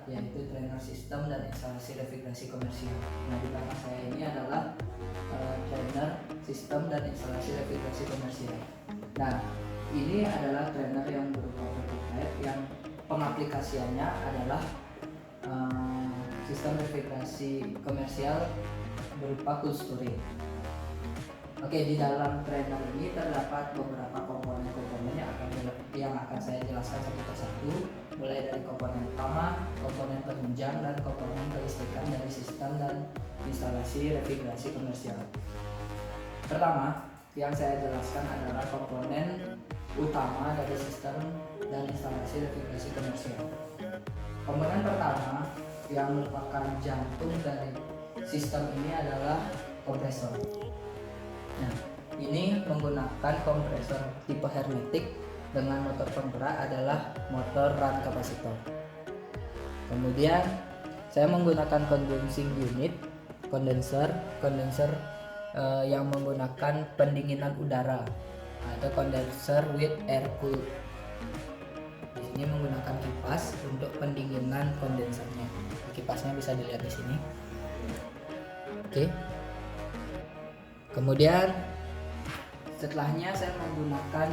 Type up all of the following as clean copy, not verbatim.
yaitu trainer sistem dan instalasi refrigerasi komersial. Nah, di belakang saya ini adalah trainer sistem dan instalasi refrigerasi komersial. Nah, ini adalah trainer yang berupa prototype yang pengaplikasiannya adalah sistem refrigerasi komersial berupa cold storage. Oke, di dalam trainer ini terdapat beberapa komponen-komponen yang akan saya jelaskan satu persatu, mulai dari komponen utama, komponen penunjang, dan komponen kelistrikan dari sistem dan instalasi refrigerasi komersial. Pertama, yang saya jelaskan adalah komponen utama dari sistem dan instalasi refrigerasi komersial. Komponen pertama yang merupakan jantung dari sistem ini adalah kompresor. Nah, ini menggunakan kompresor tipe hermetik dengan motor penggerak adalah motor run kapasitor. Kemudian saya menggunakan condensing unit, kondenser yang menggunakan pendinginan udara atau condenser with air cool. Di sini menggunakan kipas untuk pendinginan kondensernya. Kipasnya bisa dilihat di sini. Oke. Kemudian setelahnya saya menggunakan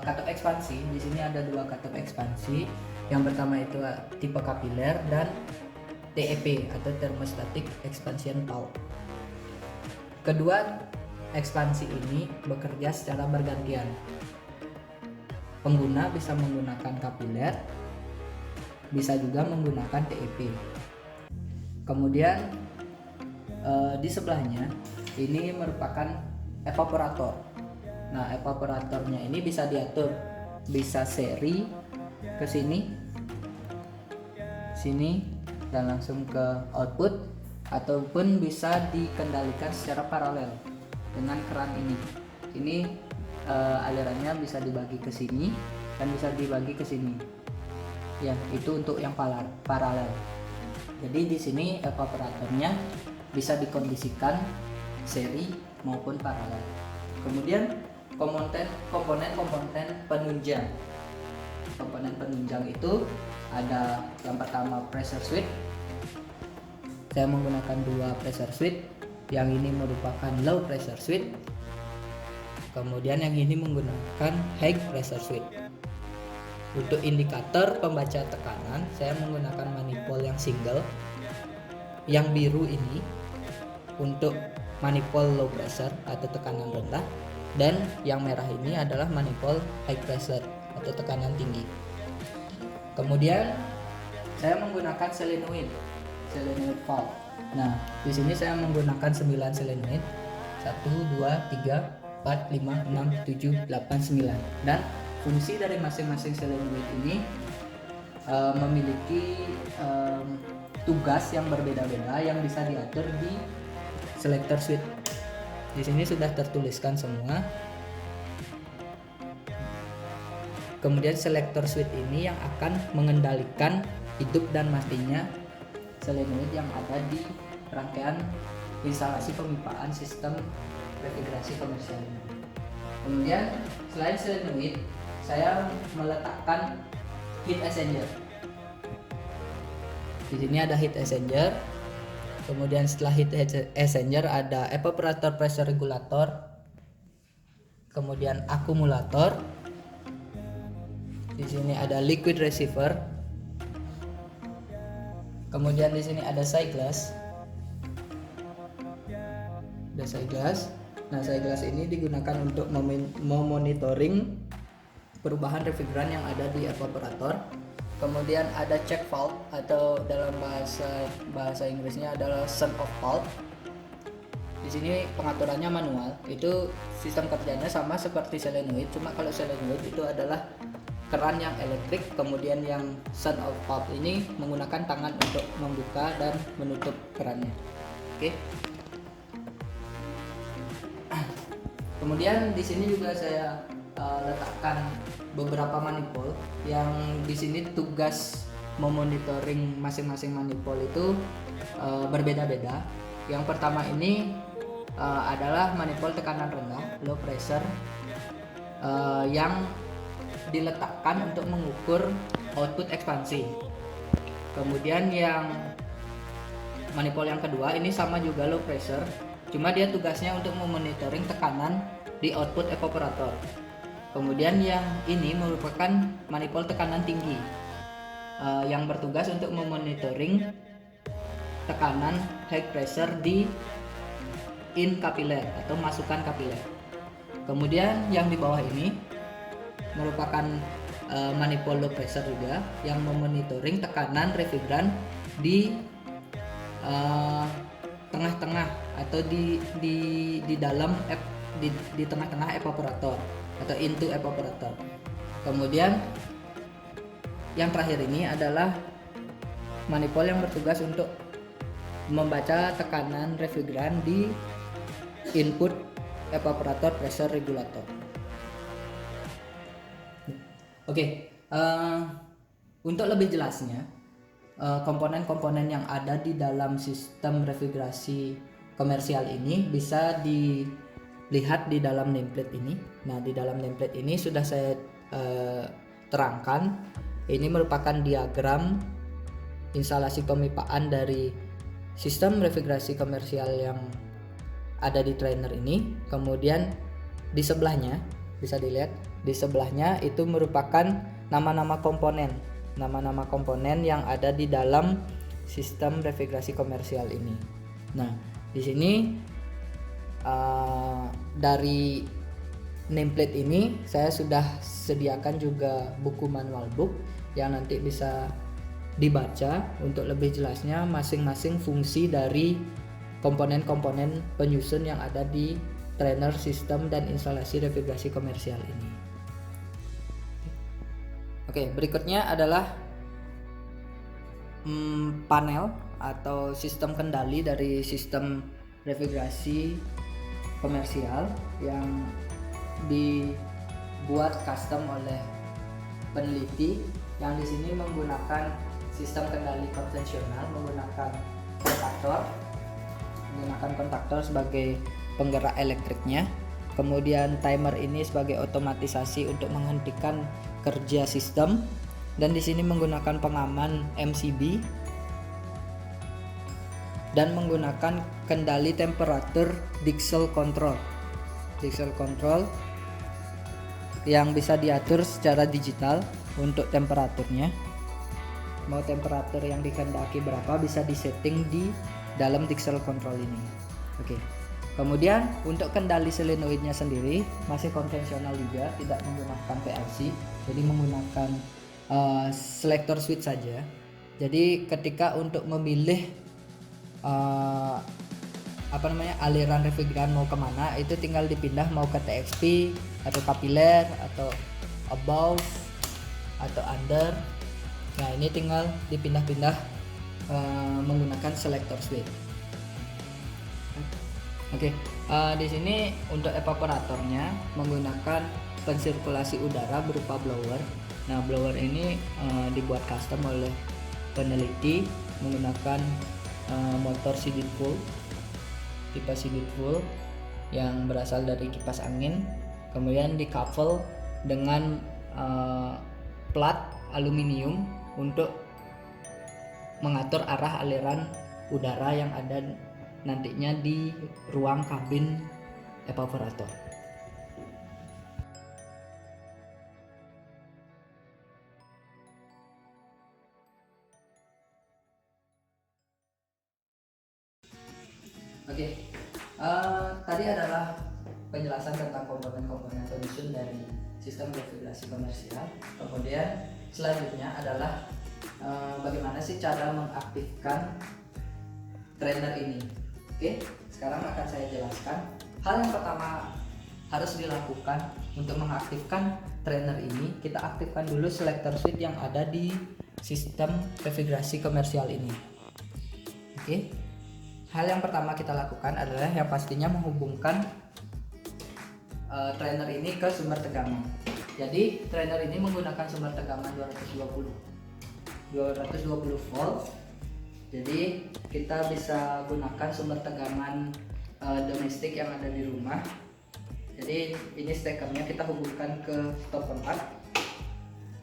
katup ekspansi. Di sini ada dua katup ekspansi. Yang pertama itu tipe kapiler dan TEP atau thermostatic expansion valve. Kedua ekspansi ini bekerja secara bergantian. Pengguna bisa menggunakan kapiler, bisa juga menggunakan TEP. Kemudian di sebelahnya ini merupakan evaporator. Nah, evaporatornya ini bisa diatur, bisa seri ke sini, dan langsung ke output, ataupun bisa dikendalikan secara paralel dengan keran ini. Ini alirannya bisa dibagi ke sini dan bisa dibagi ke sini. Ya, itu untuk yang paralel. Jadi di sini evaporatornya bisa dikondisikan seri maupun paralel. Kemudian komponen penunjang. Komponen penunjang itu ada yang pertama pressure switch. Saya menggunakan dua pressure switch. Yang ini merupakan low pressure switch. Kemudian yang ini menggunakan high pressure switch. Untuk indikator pembaca tekanan, saya menggunakan manifold yang single. Yang biru ini untuk manifold low pressure atau tekanan rendah, dan yang merah ini adalah manifold high pressure atau tekanan tinggi. Kemudian saya menggunakan solenoid valve. Nah, di sini saya menggunakan 9 solenoid. 1 2 3 4 5 6 7 8 9. Dan fungsi dari masing-masing solenoid ini memiliki tugas yang berbeda-beda yang bisa diatur di selector switch. Di sini sudah tertuliskan semua. Kemudian selector switch ini yang akan mengendalikan hidup dan matinya solenoid yang ada di rangkaian instalasi pemipaan sistem refrigerasi komersial ini. Kemudian selain solenoid, saya meletakkan heat exchanger. Di sini ada heat exchanger. Kemudian setelah heat exchanger ada evaporator pressure regulator, kemudian akumulator. Di sini ada liquid receiver. Kemudian di sini ada siglass. Ada siglass. Nah, siglass ini digunakan untuk memonitoring perubahan refrigeran yang ada di evaporator. Kemudian ada check valve atau dalam bahasa Inggrisnya adalah shut off valve. Di sini pengaturannya manual. Itu sistem kerjanya sama seperti solenoid, cuma kalau solenoid itu adalah keran yang elektrik, kemudian yang shut off valve ini menggunakan tangan untuk membuka dan menutup kerannya. Oke. Kemudian di sini juga saya letakkan beberapa manifold yang di sini tugas memonitoring masing-masing manifold itu berbeda-beda. Yang pertama ini adalah manifold tekanan rendah, low pressure, yang diletakkan untuk mengukur output ekspansi. Kemudian yang manifold yang kedua ini sama juga low pressure, cuma dia tugasnya untuk memonitoring tekanan di output evaporator. Kemudian yang ini merupakan manifold tekanan tinggi yang bertugas untuk memonitoring tekanan high pressure di in kapiler atau masukan kapiler. Kemudian yang di bawah ini merupakan manifold low pressure juga yang memonitoring tekanan refrigeran di tengah-tengah atau di dalam di tengah-tengah evaporator atau into evaporator. Kemudian yang terakhir ini adalah manifold yang bertugas untuk membaca tekanan refrigeran di input evaporator pressure regulator. Oke, untuk lebih jelasnya komponen-komponen yang ada di dalam sistem refrigerasi komersial ini bisa dilihat di dalam nameplate ini. Nah, di dalam nameplate ini sudah saya terangkan. Ini merupakan diagram instalasi pemipaan dari sistem refrigerasi komersial yang ada di trainer ini. Kemudian di sebelahnya bisa dilihat, di sebelahnya itu merupakan nama-nama komponen yang ada di dalam sistem refrigerasi komersial ini. Nah, di sini dari nameplate ini saya sudah sediakan juga buku manual book yang nanti bisa dibaca untuk lebih jelasnya masing-masing fungsi dari komponen-komponen penyusun yang ada di trainer sistem dan instalasi refrigerasi komersial ini. Oke, berikutnya adalah panel atau sistem kendali dari sistem refrigerasi komersial yang dibuat custom oleh peneliti yang di sini menggunakan sistem kendali konvensional menggunakan kontaktor sebagai penggerak elektriknya. Kemudian timer ini sebagai otomatisasi untuk menghentikan kerja sistem, dan di sini menggunakan pengaman MCB dan menggunakan kendali temperatur Digital control yang bisa diatur secara digital untuk temperaturnya. Mau temperatur yang dikehendaki berapa bisa disetting di dalam Digital control ini. Oke. Kemudian untuk kendali solenoidnya sendiri masih konvensional juga, tidak menggunakan PLC, jadi menggunakan selector switch saja. Jadi ketika untuk memilih aliran refrigeran mau kemana, itu tinggal dipindah mau ke TXP atau kapiler atau above atau under. Nah, ini tinggal dipindah-pindah menggunakan selector switch. Oke, di sini untuk evaporatornya menggunakan pensirkulasi udara berupa blower. Nah, blower ini dibuat custom oleh peneliti menggunakan motor Seeded Full, tipe Seeded Full yang berasal dari kipas angin. Kemudian dikapel dengan plat aluminium untuk mengatur arah aliran udara yang ada nantinya di ruang kabin evaporator. Oke, tadi adalah penjelasan tentang komponen-komponen penyusun dari sistem refrigerasi komersial. Kemudian selanjutnya adalah bagaimana sih cara mengaktifkan trainer ini. Oke, sekarang akan saya jelaskan. Hal yang pertama harus dilakukan untuk mengaktifkan trainer ini, kita aktifkan dulu selector switch yang ada di sistem refrigerasi komersial ini. Oke, hal yang pertama kita lakukan adalah yang pastinya menghubungkan trainer ini ke sumber tegangan. Jadi trainer ini menggunakan sumber tegangan 220 volt. Jadi kita bisa gunakan sumber tegangan domestik yang ada di rumah. Jadi ini stekernya kita hubungkan ke stop kontak.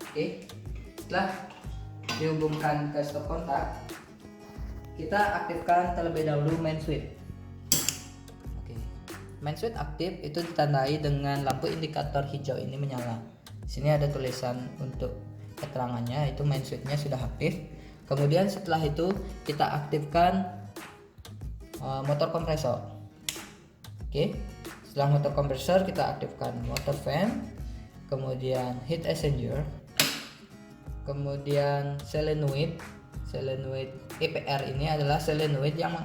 Oke. Setelah dihubungkan ke stop kontak, kita aktifkan terlebih dahulu main switch. Oke. Main switch aktif itu ditandai dengan lampu indikator hijau ini menyala. Di sini ada tulisan untuk keterangannya, itu main switch-nya sudah aktif. Kemudian setelah itu kita aktifkan motor kompresor. Oke. Setelah motor kompresor kita aktifkan motor fan, kemudian heat exchanger, kemudian solenoid EPR ini adalah solenoid yang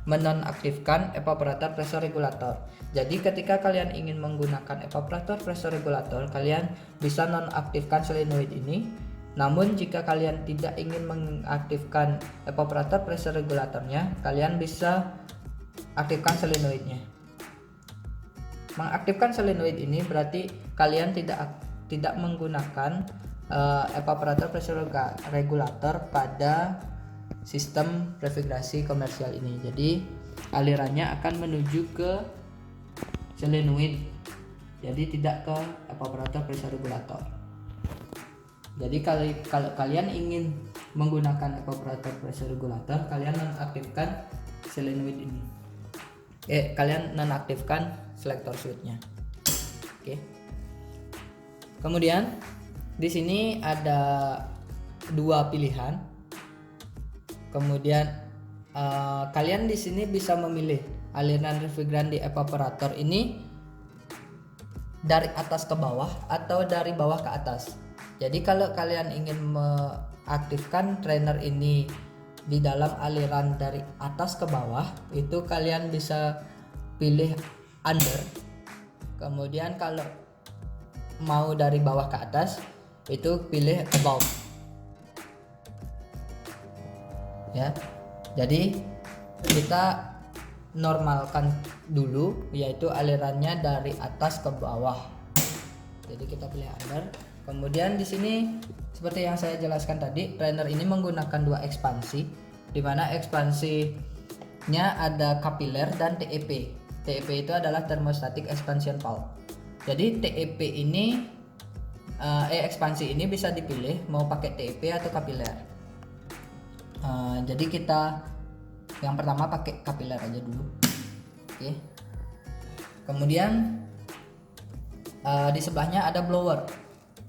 menonaktifkan evaporator pressure regulator. Jadi ketika kalian ingin menggunakan evaporator pressure regulator, kalian bisa nonaktifkan solenoid ini. Namun jika kalian tidak ingin mengaktifkan evaporator pressure regulatornya, kalian bisa aktifkan solenoidnya. Mengaktifkan solenoid ini berarti kalian tidak menggunakan evaporator pressure regulator pada sistem refrigerasi komersial ini. Jadi alirannya akan menuju ke solenoid, jadi tidak ke evaporator pressure regulator. Jadi kalau kalian ingin menggunakan evaporator pressure regulator, kalian nonaktifkan solenoid ini. Kalian nonaktifkan selector switch-nya. Oke. Kemudian di sini ada dua pilihan. Kemudian kalian di sini bisa memilih aliran refrigeran di evaporator ini dari atas ke bawah atau dari bawah ke atas. Jadi kalau kalian ingin mengaktifkan drainer ini di dalam aliran dari atas ke bawah, itu kalian bisa pilih under. Kemudian kalau mau dari bawah ke atas, itu pilih above. Ya. Jadi kita normalkan dulu, yaitu alirannya dari atas ke bawah. Jadi kita pilih under. Kemudian di sini seperti yang saya jelaskan tadi, drainer ini menggunakan dua ekspansi, di mana ekspansinya ada kapiler dan TEP. TEP itu adalah thermostatic expansion valve. Jadi TEP ini ekspansi ini bisa dipilih mau pakai TEP atau kapiler. Jadi kita yang pertama pakai kapiler aja dulu. Oke. Kemudian di sebelahnya ada blower.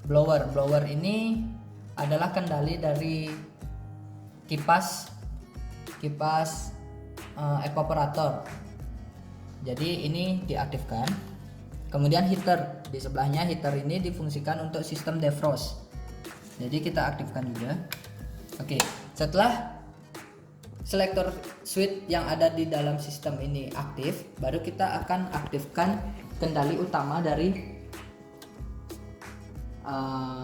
Blower ini adalah kendali dari kipas evaporator. Jadi ini diaktifkan. Kemudian heater, di sebelahnya heater ini difungsikan untuk sistem defrost. Jadi kita aktifkan juga. Oke, setelah selector switch yang ada di dalam sistem ini aktif, baru kita akan aktifkan kendali utama dari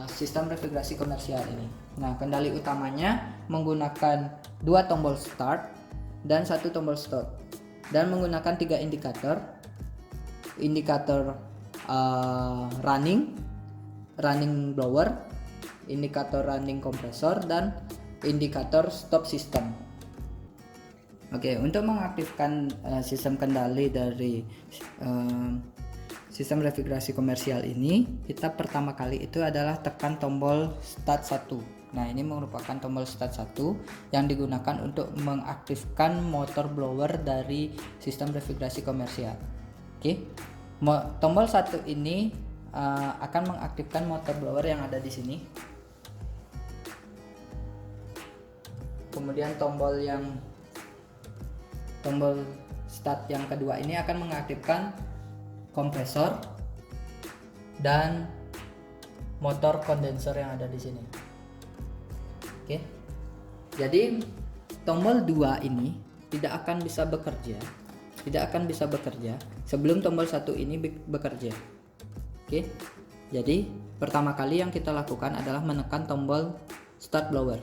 sistem refrigerasi komersial ini. Nah, kendali utamanya menggunakan dua tombol start dan satu tombol stop, dan menggunakan tiga indikator running blower, indikator running kompresor, dan indikator stop system. Oke, untuk mengaktifkan sistem kendali dari sistem refrigerasi komersial ini, kita pertama kali itu adalah tekan tombol start 1. Nah, ini merupakan tombol start 1 yang digunakan untuk mengaktifkan motor blower dari sistem refrigerasi komersial. Oke. Tombol 1 ini akan mengaktifkan motor blower yang ada di sini. Kemudian tombol start yang kedua ini akan mengaktifkan kompresor dan motor kondenser yang ada di sini. Oke. Jadi tombol 2 ini tidak akan bisa bekerja sebelum tombol 1 ini bekerja. Oke. Jadi pertama kali yang kita lakukan adalah menekan tombol start blower.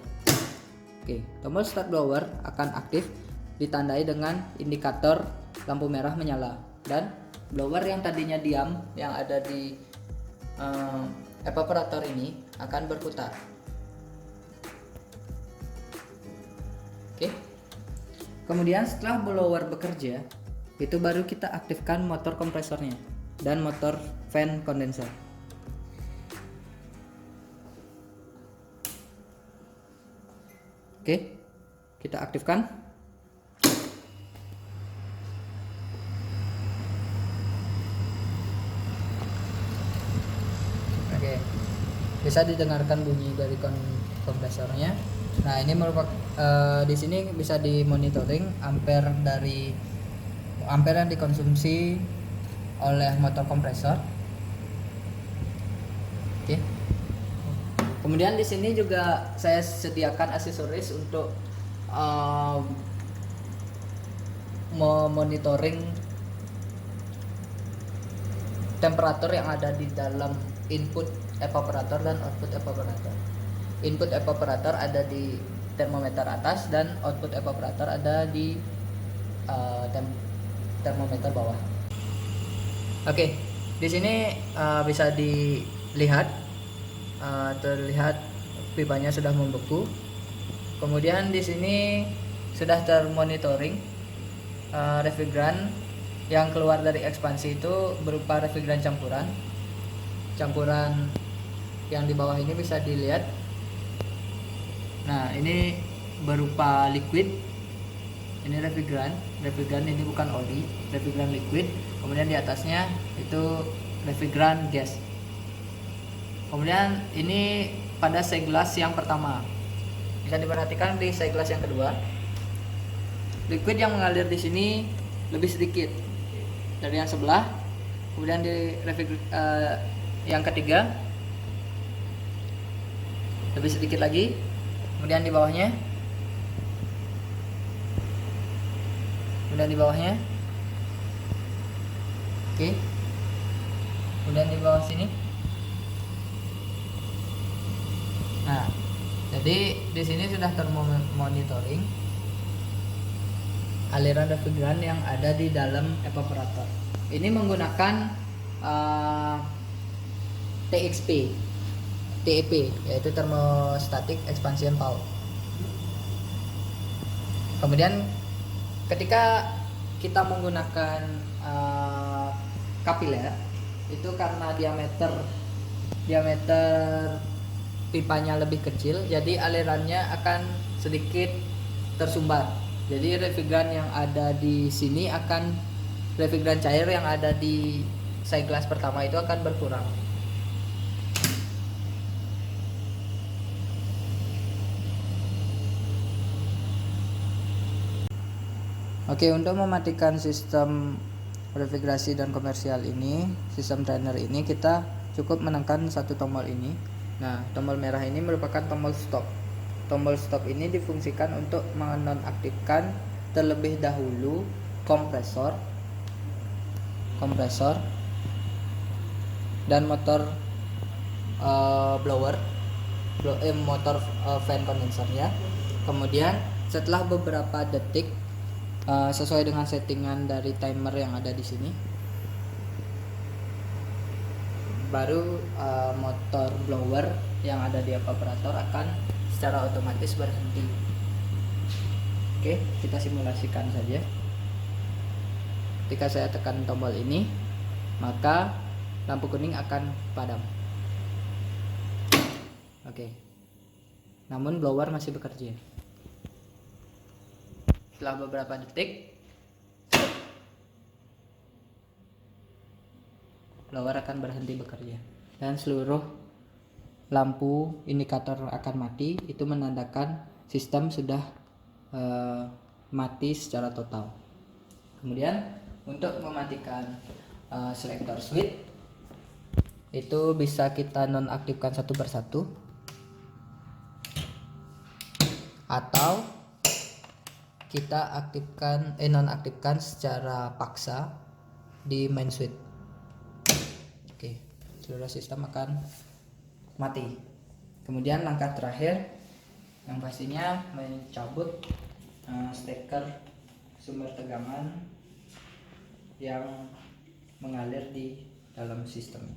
Oke, tombol start blower akan aktif ditandai dengan indikator lampu merah menyala, dan blower yang tadinya diam yang ada di evaporator ini akan berputar. Oke. Kemudian setelah blower bekerja, itu baru kita aktifkan motor kompresornya dan motor fan kondenser. Oke, kita aktifkan. Oke, bisa didengarkan bunyi dari kompresornya. Nah, ini merupakan di sini bisa dimonitoring ampere yang dikonsumsi oleh motor kompresor. Oke. Kemudian di sini juga saya sediakan aksesoris untuk memonitoring temperatur yang ada di dalam input evaporator dan output evaporator. Input evaporator ada di termometer atas dan output evaporator ada di termometer bawah. Oke, di sini bisa dilihat terlihat pipanya sudah membeku. Kemudian di sini sudah termonitoring refrigeran yang keluar dari ekspansi itu berupa refrigeran campuran yang di bawah ini bisa dilihat. Nah, ini berupa liquid. Ini refrigeran ini bukan oli, refrigeran liquid. Kemudian di atasnya itu refrigeran gas. Kemudian ini pada seglas yang pertama. Bisa diperhatikan di seglas yang kedua. Liquid yang mengalir di sini lebih sedikit dari yang sebelah. Kemudian di yang ketiga lebih sedikit lagi. Kemudian di bawahnya. Oke. Kemudian di bawah sini. Nah, jadi di sini sudah termonitoring aliran refrigeran yang ada di dalam evaporator. Ini menggunakan TEP, yaitu thermostatic expansion valve. Kemudian ketika kita menggunakan kapiler, itu karena diameter pipanya lebih kecil, jadi alirannya akan sedikit tersumbat. Jadi refrigeran yang ada di sini refrigeran cair yang ada di seglas pertama itu akan berkurang. Oke, untuk mematikan sistem refrigerasi dan komersial ini, sistem trainer ini, kita cukup menekan satu tombol ini. Nah, tombol merah ini merupakan tombol stop. Tombol stop ini difungsikan untuk menonaktifkan terlebih dahulu kompresor dan motor motor fan kondensernya. Kemudian setelah beberapa detik sesuai dengan settingan dari timer yang ada di sini, baru motor blower yang ada di evaporator akan secara otomatis berhenti. Oke, kita simulasikan saja. Ketika saya tekan tombol ini, maka lampu kuning akan padam. Oke. Namun blower masih bekerja. Setelah beberapa detik, blower akan berhenti bekerja dan seluruh lampu indikator akan mati. Itu menandakan sistem sudah mati secara total. Kemudian untuk mematikan selector switch itu bisa kita nonaktifkan satu persatu, atau kita nonaktifkan secara paksa di main switch. Oke, seluruh sistem akan mati. Kemudian langkah terakhir yang pastinya mencabut steker sumber tegangan yang mengalir di dalam sistem.